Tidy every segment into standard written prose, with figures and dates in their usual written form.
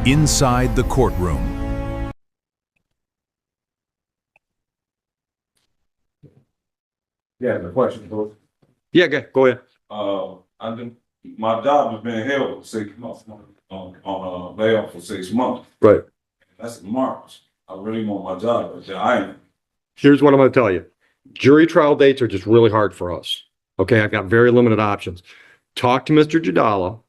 Inside the courtroom. Yeah, the question, Coach. Yeah, go ahead. I've been, my job has been held for 6 months, on bail for 6 months. Right. That's March. I really want my job, but I ain't. Here's what I'm going to tell you. Jury trial dates are just really hard for us. Okay, I've got very limited options. Talk to Mr. Jadala.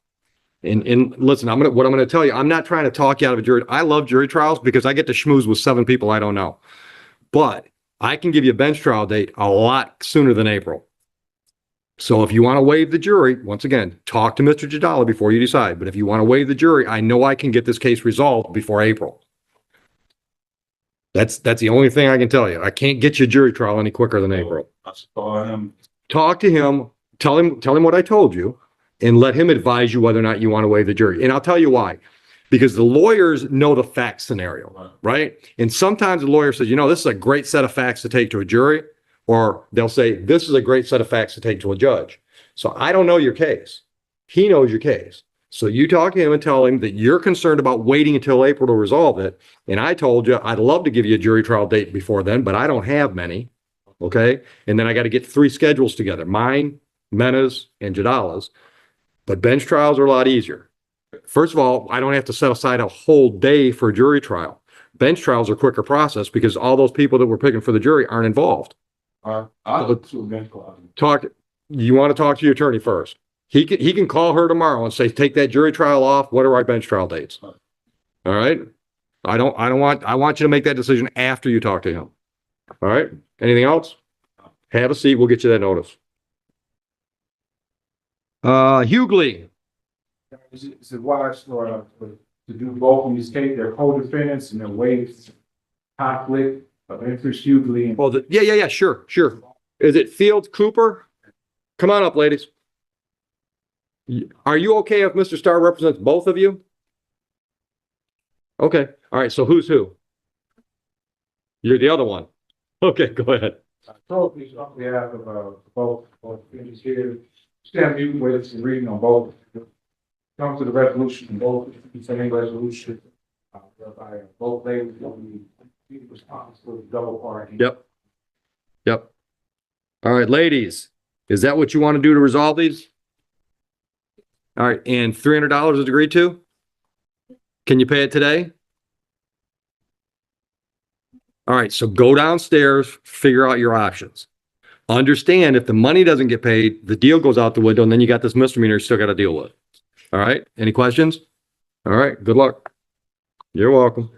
And listen, what I'm going to tell you, I'm not trying to talk you out of a jury. I love jury trials because I get to schmooze with 7 people I don't know. But I can give you a bench trial date a lot sooner than April. So if you want to waive the jury, once again, talk to Mr. Jadala before you decide. But if you want to waive the jury, I know I can get this case resolved before April. That's the only thing I can tell you. I can't get you a jury trial any quicker than April. I saw him. Talk to him, tell him what I told you, and let him advise you whether or not you want to waive the jury. And I'll tell you why. Because the lawyers know the fact scenario, right? And sometimes the lawyer says, you know, this is a great set of facts to take to a jury, or they'll say, this is a great set of facts to take to a judge. So I don't know your case. He knows your case. So you talk to him and tell him that you're concerned about waiting until April to resolve it. And I told you, I'd love to give you a jury trial date before then, but I don't have many. Okay. And then I got to get 3 schedules together, mine, Mena's, and Jadala's. But bench trials are a lot easier. First of all, I don't have to set aside a whole day for a jury trial. Bench trials are a quicker process because all those people that we're picking for the jury aren't involved. I'll look to a bench trial. You want to talk to your attorney first. He can call her tomorrow and say, take that jury trial off. What are our bench trial dates? All right. I want you to make that decision after you talk to him. All right. Anything else? Have a seat. We'll get you that notice. Hughley. It's advised to do both in this case. They're co-defendants and they're waived conflict of interest usually. Oh, yeah. Sure. Is it Fields Cooper? Come on up, ladies. Are you okay if Mr. Starr represents both of you? Okay. All right. So who's who? You're the other one. Okay, go ahead. On behalf of both defendants here, stand mute with and reading on both. Come to the resolution in both, same resolution. Whereby both ladies will be responsible for the double party. Yep. All right, ladies, is that what you want to do to resolve these? All right, and $300 is agreed to? Can you pay it today? All right, so go downstairs, figure out your options. Understand if the money doesn't get paid, the deal goes out the window, and then you got this misdemeanor you still got to deal with. All right, any questions? All right, good luck. You're welcome.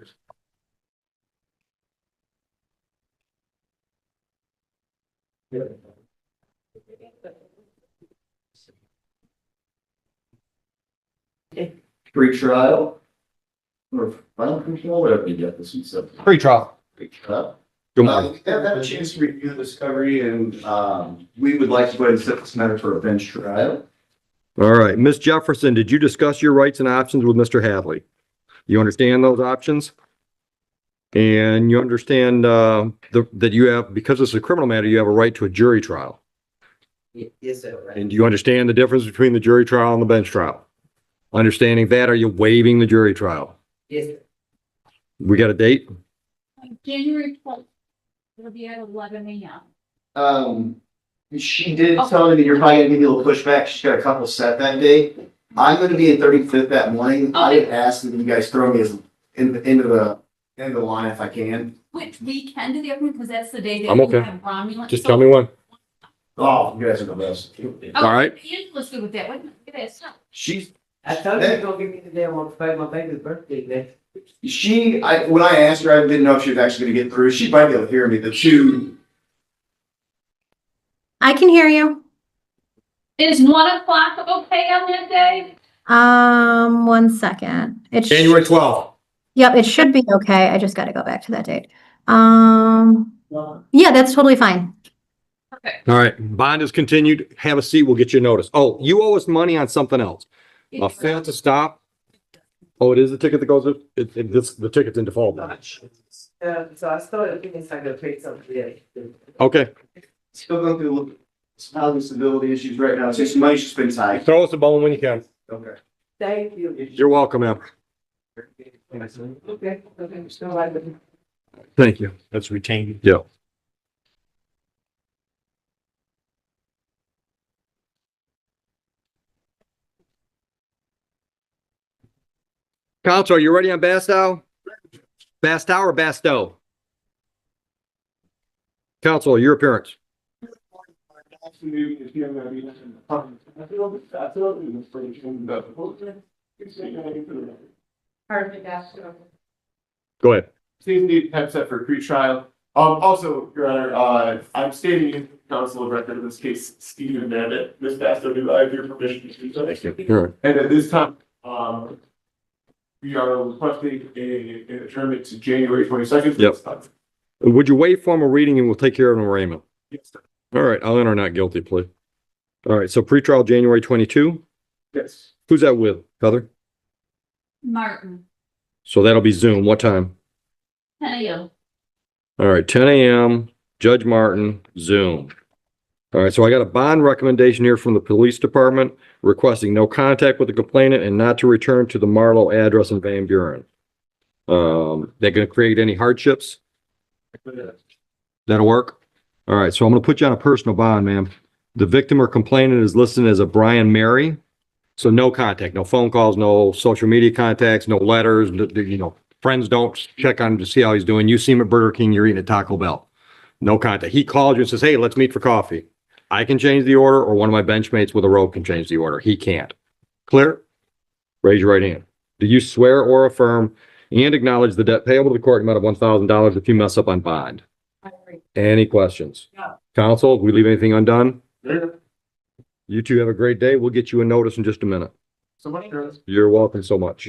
Pre-trial or final control, whatever you get this one. So Pre-trial. pre-trial. Good morning. We have had a chance to review the discovery and we would like to go ahead and set this matter for a bench trial. All right, Ms. Jefferson, did you discuss your rights and options with Mr. Hadley? You understand those options? And you understand that you have, because it's a criminal matter, you have a right to a jury trial. Yes, sir. Right. And do you understand the difference between the jury trial and the bench trial? Understanding that, are you waiving the jury trial? Yes, sir. We got a date? January 12th. It'll be at 11 a.m. She did tell me that you're probably gonna give me a little pushback. She's got a couple set that day. I'm gonna be at 35th that morning. I would ask that you guys throw me as into the line if I can. Which we can do the other one because that's the day that I'm we okay. have Romulan. Just tell me when. Oh, you guys are the best. Oh, All right. Angela's good with that. Wait a minute, look at this. She's I told you don't give me the damn on my baby's birthday, man. when I asked her, I didn't know if she was actually gonna get through. She might be able to hear me. The two. I can hear you. Is 1 o'clock okay on that day? 1 second. January 12th. Yep, it should be okay. I just got to go back to that date. Yeah, that's totally fine. Okay. All right, bond is continued. Have a seat. We'll get you a notice. Oh, you owe us money on something else. A fail to stop. Oh, it is the ticket that goes, the ticket's in default. So I started thinking it's like a pay something. Yeah. Okay, Still going through housing stability issues right now. So some money should spend time. throw us a bone when you can. Okay. Thank you. You're welcome, ma'am. Okay, still like it. Thank you. That's retained. Yeah. Counsel, are you ready on Bastow? Bastow or Bastow? Counsel, your appearance. Perfect, that's. Go ahead. Same date time set for pre-trial. Also, Your Honor, I'm stating in counsel of record in this case, Stephen Babbitt, Ms. Basto, do I have your permission to do so? All right. And at this time, we are requesting an adjournment to January 22nd. Yep. Would you waive formal reading and we'll take care of an arraignment? Yes, sir. All right, I'll enter not guilty plea. All right, so pretrial January 22. Yes. Who's that with, Heather? Martin, So that'll be Zoom. What time? 10 a.m. All right, 10 a.m., Judge Martin, Zoom. All right, so I got a bond recommendation here from the police department requesting no contact with the complainant and not to return to the Marlowe address in Van Buren. They're gonna create any hardships? That'll work? All right, so I'm gonna put you on a personal bond, ma'am. The victim or complainant is listed as a Brian Mary. So no contact, no phone calls, no social media contacts, no letters, friends don't check on him to see how he's doing. You see him at Burger King, you're eating at Taco Bell. No contact. He calls you and says, hey, let's meet for coffee. I can change the order or one of my benchmates with a rope can change the order. He can't. Clear? Raise your right hand. Do you swear or affirm and acknowledge the debt payable to the court amount of $1,000 if you mess up on bond? I agree. Any questions? No. Counsel, we leave anything undone? Yeah. You two have a great day. We'll get you a notice in just a minute. So much, Your Honor. You're welcome so much.